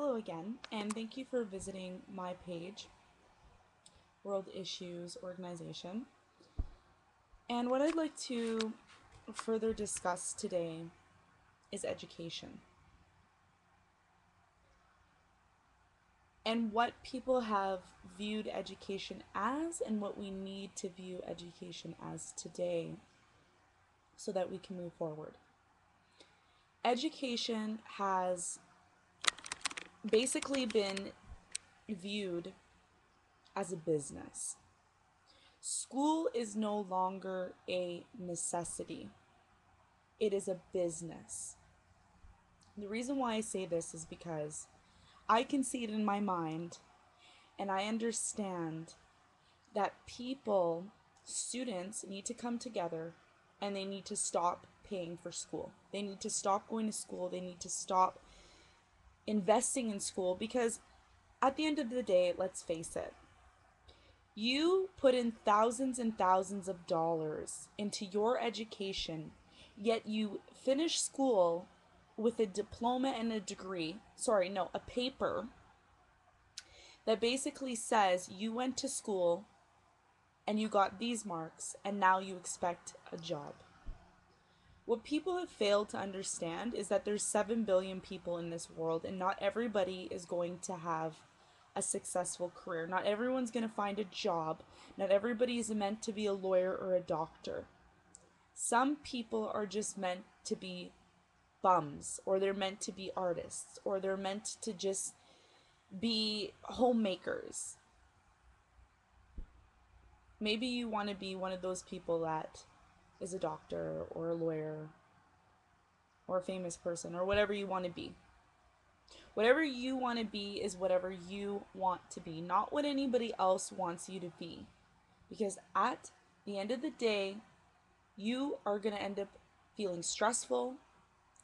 Hello again, and thank you for visiting my page, World Issues Organization. And what I'd like to further discuss today is education and what people have viewed education as and what we need to view education as today so that we can move forward. Education has basically been viewed as a business. School is no longer a necessity. It is a business. The reason why I say this is because I can see it in my mind and I understand that students need to come together and they need to stop paying for school. They need to stop going to school. They need to stop investing in school because at the end of the day, let's face it, you put in thousands and thousands of dollars into your education, yet you finish school with a diploma and a degree, a paper that basically says you went to school and you got these marks and now you expect a job. What people have failed to understand is that there's 7 billion people in this world and not everybody is going to have a successful career. Not everyone's going to find a job. Not everybody is meant to be a lawyer or a doctor. Some people are just meant to be bums, or they're meant to be artists, or they're meant to just be homemakers. Maybe you want to be one of those people that is a doctor or a lawyer or a famous person or whatever you want to be. Whatever you want to be is whatever you want to be, not what anybody else wants you to be. Because at the end of the day, you are going to end up feeling stressful,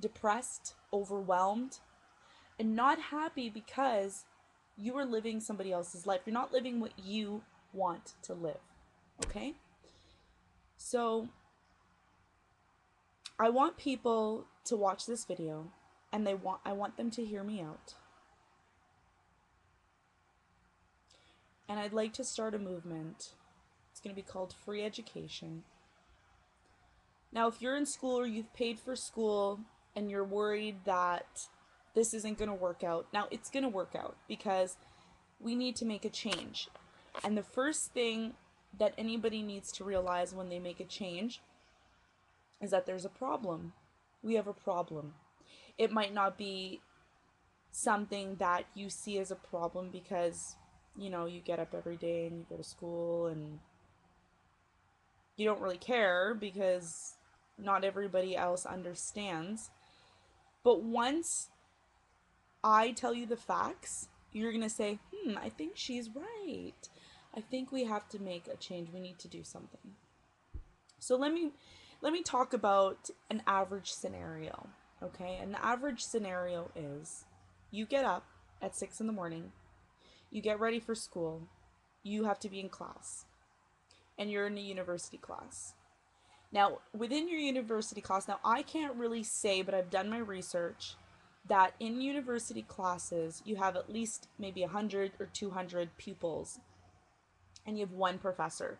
depressed, overwhelmed, and not happy because you are living somebody else's life. You're not living what you want to live. Okay? So I want people to watch this video and I want them to hear me out. And I'd like to start a movement. It's going to be called Free Education. Now, if you're in school or you've paid for school and you're worried that this isn't going to work out, now it's going to work out because we need to make a change. And the first thing that anybody needs to realize when they make a change is that there's a problem. We have a problem. It might not be something that you see as a problem because, you get up every day and you go to school and you don't really care because not everybody else understands. But once I tell you the facts, you're going to say, I think she's right. I think we have to make a change. We need to do something. So let me talk about an average scenario. Okay? An average scenario is you get up at 6 in the morning, you get ready for school, you have to be in class, and you're in a university class. Now, within your university class, now I can't really say, but I've done my research, that in university classes, you have at least maybe 100 or 200 pupils, and you have one professor.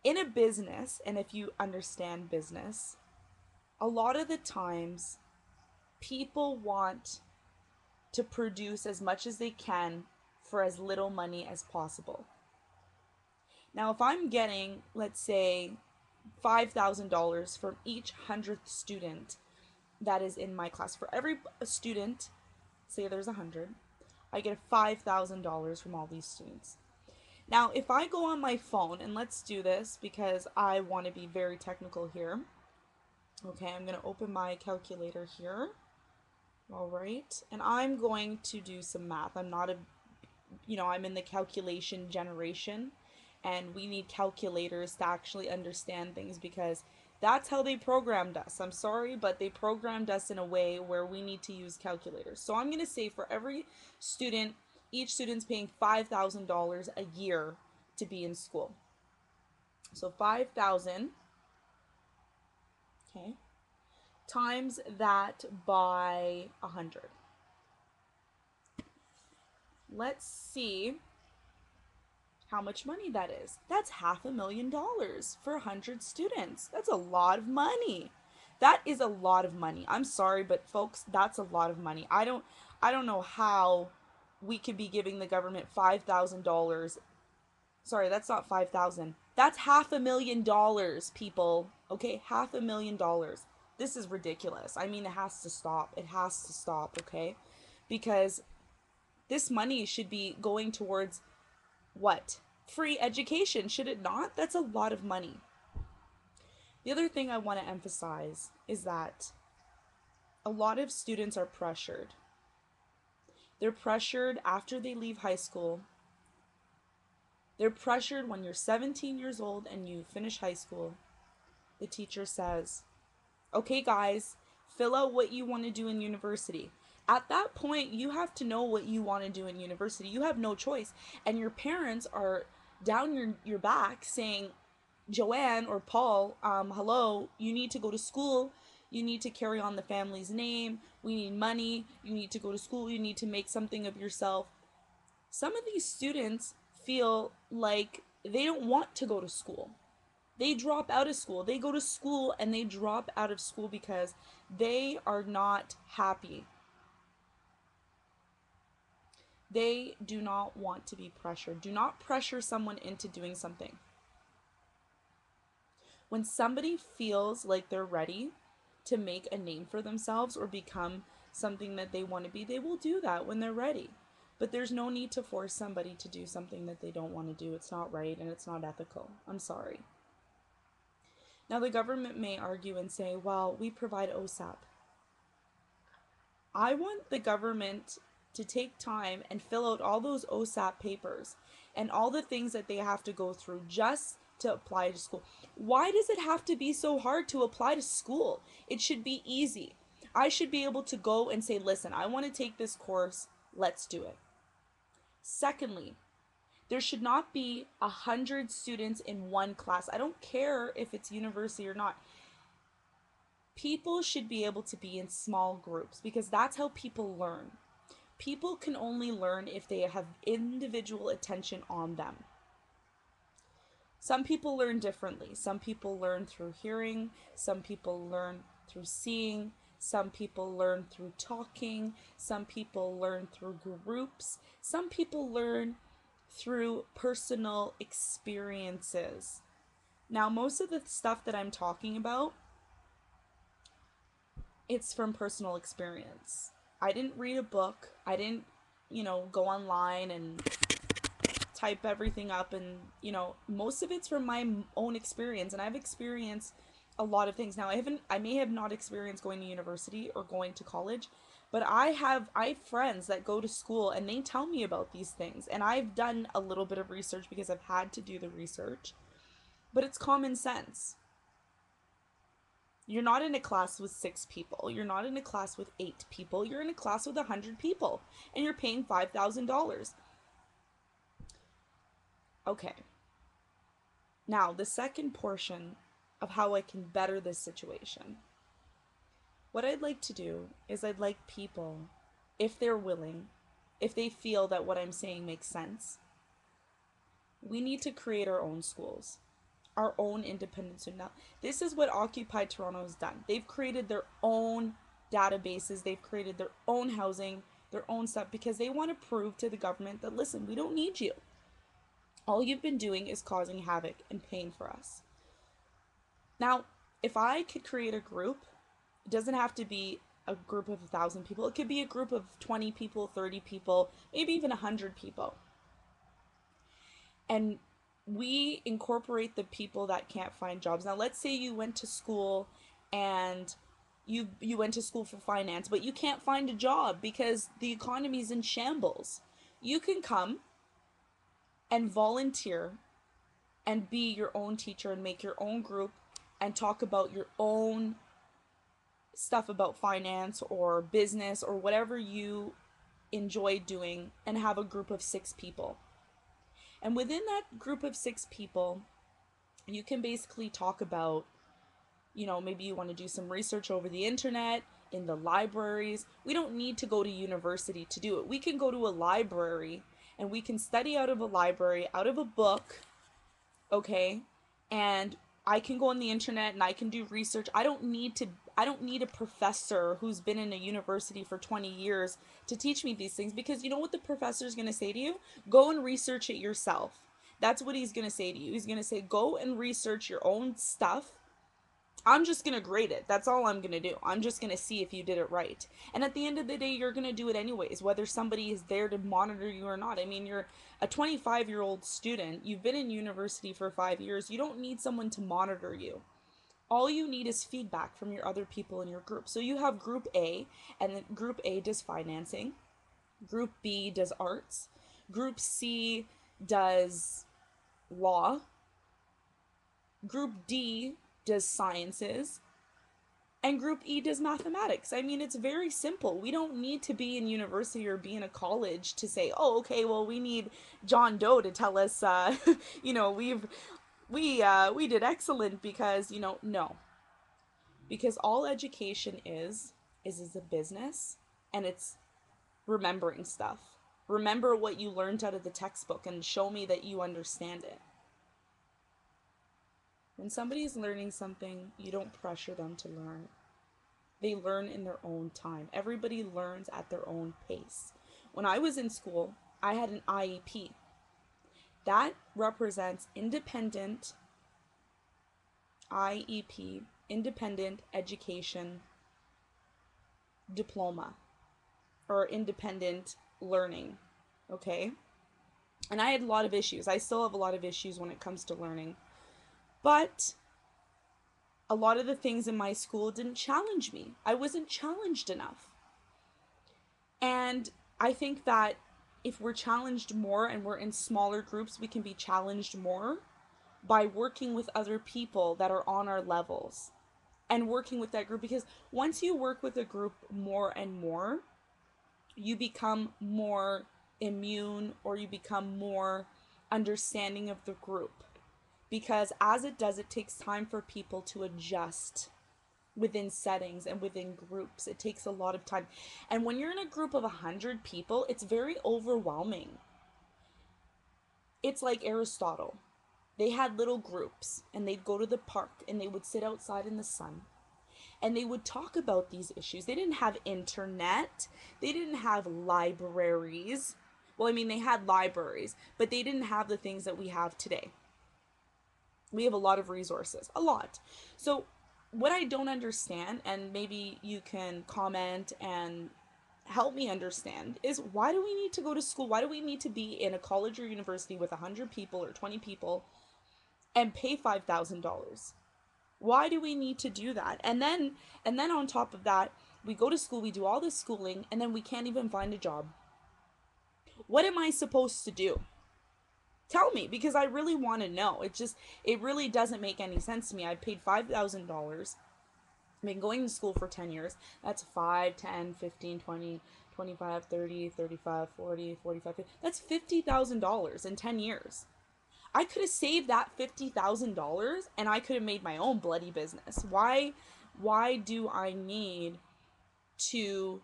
In a business, and if you understand business, a lot of the times, people want to produce as much as they can for as little money as possible. Now, if I'm getting, let's say, $5,000 from each 100th student that is in my class, for every student, say there's 100, I get $5,000 from all these students. Now, if I go on my phone, and let's do this because I want to be very technical here. Okay, I'm going to open my calculator here. All right, and I'm going to do some math. I'm not I'm in the calculation generation, and we need calculators to actually understand things because that's how they programmed us. I'm sorry, but they programmed us in a way where we need to use calculators. So I'm going to say for every student, each student's paying $5,000 a year to be in school. So 5,000, okay, times that by 100. Let's see how much money that is. That's $500,000 for 100 students. That's a lot of money. That is a lot of money. I'm sorry, but folks, that's a lot of money. I don't know how we could be giving the government $5,000. Sorry, that's not 5,000. That's $500,000, people. Okay, $500,000. This is ridiculous. I mean, it has to stop. It has to stop, okay? Because this money should be going towards what? Free education, should it not? That's a lot of money. The other thing I want to emphasize is that a lot of students are pressured. They're pressured after they leave high school. They're pressured when you're 17 years old and you finish high school. The teacher says, okay, guys, fill out what you want to do in university. At that point, you have to know what you want to do in university. You have no choice. And your parents are down your back saying, Joanne or Paul, hello, you need to go to school. You need to carry on the family's name. We need money. You need to go to school. You need to make something of yourself. Some of these students feel like they don't want to go to school. They drop out of school. They go to school and they drop out of school because they are not happy. They do not want to be pressured. Do not pressure someone into doing something. When somebody feels like they're ready to make a name for themselves or become something that they want to be, they will do that when they're ready. But there's no need to force somebody to do something that they don't want to do. It's not right and it's not ethical. I'm sorry. Now, the government may argue and say, well, we provide OSAP. I want the government to take time and fill out all those OSAP papers and all the things that they have to go through just to apply to school. Why does it have to be so hard to apply to school? It should be easy. I should be able to go and say, listen, I want to take this course. Let's do it. Secondly, there should not be 100 students in one class. I don't care if it's university or not. People should be able to be in small groups because that's how people learn. People can only learn if they have individual attention on them. Some people learn differently. Some people learn through hearing. Some people learn through seeing. Some people learn through talking. Some people learn through groups. Some people learn through personal experiences. Now, most of the stuff that I'm talking about, it's from personal experience. I didn't read a book. I didn't, go online and type everything up and, most of it's from my own experience, and I've experienced a lot of things. Now, I may have not experienced going to university or going to college, but I have friends that go to school and they tell me about these things, and I've done a little bit of research because I've had to do the research, but it's common sense. You're not in a class with 6 people. You're not in a class with 8 people. You're in a class with 100 people, and you're paying $5,000. Okay. Now, the second portion of how I can better this situation. What I'd like to do is I'd like people, if they're willing, if they feel that what I'm saying makes sense, we need to create our own schools, our own independent student. Now, this is what Occupy Toronto has done. They've created their own databases. They've created their own housing, their own stuff, because they want to prove to the government that, listen, we don't need you. All you've been doing is causing havoc and pain for us. Now, if I could create a group, it doesn't have to be a group of 1,000 people. It could be a group of 20 people, 30 people, maybe even 100 people. And we incorporate the people that can't find jobs. Now, let's say you went to school and you went to school for finance, but you can't find a job because the economy's in shambles. You can come and volunteer and be your own teacher and make your own group and talk about your own stuff about finance or business or whatever you enjoy doing, and have a group of 6 people. And within that group of 6 people, you can basically talk about, maybe you want to do some research over the internet. in the libraries. We don't need to go to university to do it. We can go to a library and we can study out of a library, out of a book, okay? And I can go on the internet and I can do research. I don't need a professor who's been in a university for 20 years to teach me these things, because you know what the professor is going to say to you? Go and research it yourself. That's what he's going to say to you. He's going to say, go and research your own stuff. I'm just going to grade it. That's all I'm going to do. I'm just going to see if you did it right. And at the end of the day, you're going to do it anyways, whether somebody is there to monitor you or not. I mean, you're a 25-year-old student. You've been in university for 5 years. You don't need someone to monitor you. All you need is feedback from your other people in your group. So you have group A, and then group A does financing. Group B does arts. Group C does law. Group D does sciences. And group E does mathematics. I mean, it's very simple. We don't need to be in university or be in a college to say, oh, okay, well, we need John Doe to tell us, you know, we did excellent because, you know, no. Because all education is a business, and it's remembering stuff. Remember what you learned out of the textbook and show me that you understand it. When somebody is learning something, you don't pressure them to learn. They learn in their own time. Everybody learns at their own pace. When I was in school, I had an IEP. That represents independent IEP, independent education diploma, or independent learning, okay? And I had a lot of issues. I still have a lot of issues when it comes to learning. But a lot of the things in my school didn't challenge me. I wasn't challenged enough. And I think that if we're challenged more and we're in smaller groups, we can be challenged more by working with other people that are on our levels and working with that group. Because once you work with a group more and more, you become more immune, or you become more understanding of the group. Because as it does, it takes time for people to adjust within settings and within groups. It takes a lot of time. And when you're in a group of 100 people, it's very overwhelming. It's like Aristotle. They had little groups, and they'd go to the park, and they would sit outside in the sun, and they would talk about these issues. They didn't have internet. They didn't have libraries. Well, I mean, they had libraries, but they didn't have the things that we have today. We have a lot of resources, a lot. So what I don't understand, and maybe you can comment and help me understand, is why do we need to go to school? Why do we need to be in a college or university with 100 people or 20 people and pay $5,000? Why do we need to do that? And then on top of that, we go to school, we do all this schooling, and then we can't even find a job. What am I supposed to do? Tell me, because I really want to know. It really doesn't make any sense to me. I paid $5,000. I've been going to school for 10 years. That's 5, 10, 15, 20, 25, 30, 35, 40, 45, 50. That's $50,000 in 10 years. I could have saved that $50,000 and I could have made my own bloody business. Why do I need to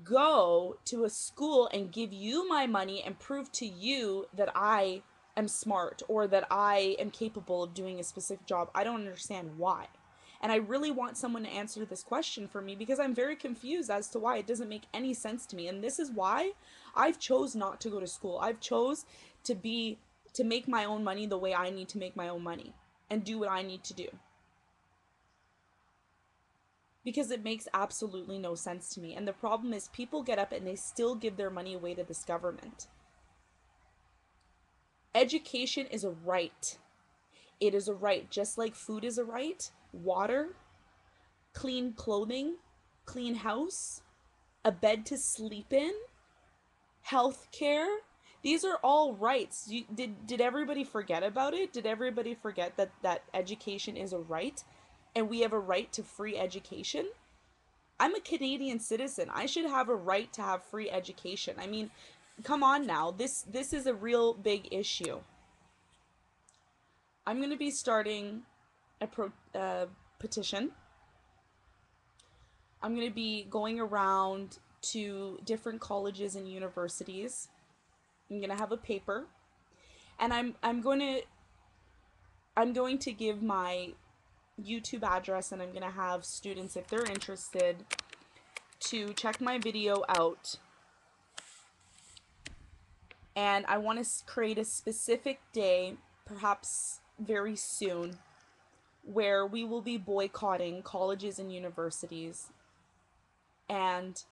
go to a school and give you my money and prove to you that I am smart or that I am capable of doing a specific job? I don't understand why. And I really want someone to answer this question for me, because I'm very confused as to why. It doesn't make any sense to me. And this is why I've chose not to go to school. I've chose to make my own money the way I need to make my own money and do what I need to do. Because it makes absolutely no sense to me. And the problem is, people get up and they still give their money away to this government. Education is a right. It is a right. Just like food is a right, water, clean clothing, clean house, a bed to sleep in, health care. These are all rights. Did everybody forget about it? Did everybody forget that education is a right? And we have a right to free education? I'm a Canadian citizen. I should have a right to have free education. I mean, come on now. This is a real big issue. I'm going to be starting a petition I'm going to be going around to different colleges and universities. I'm going to have a paper, and I'm going to give my YouTube address, and I'm going to have students, if they're interested, to check my video out. And I want to create a specific day, perhaps very soon, where we will be boycotting colleges and universities. And